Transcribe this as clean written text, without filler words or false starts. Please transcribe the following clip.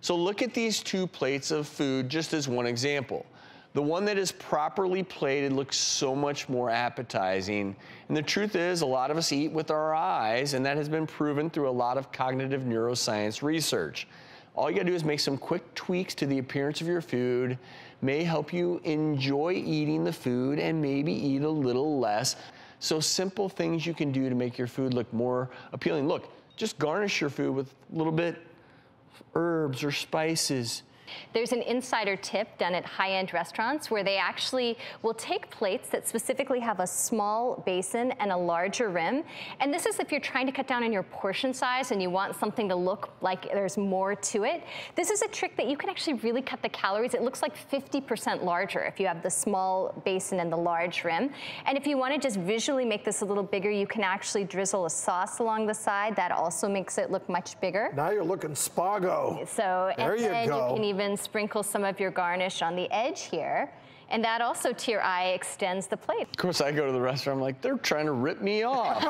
So look at these two plates of food just as one example. The one that is properly plated looks so much more appetizing. And the truth is, a lot of us eat with our eyes, and that has been proven through a lot of cognitive neuroscience research. All you gotta do is make some quick tweaks to the appearance of your food, may help you enjoy eating the food and maybe eat a little less. So simple things you can do to make your food look more appealing. Look, just garnish your food with a little bit of herbs or spices. There's an insider tip done at high-end restaurants where they actually will take plates that specifically have a small basin and a larger rim. And this is if you're trying to cut down on your portion size and you want something to look like there's more to it. This is a trick that you can actually really cut the calories. It looks like 50% larger if you have the small basin and the large rim. And if you want to just visually make this a little bigger, you can actually drizzle a sauce along the side. That also makes it look much bigger. Now you're looking spago. So, there and then you go. You can even sprinkle some of your garnish on the edge here. And that also, to your eye, extends the plate. Of course, I go to the restaurant, I'm like, they're trying to rip me off.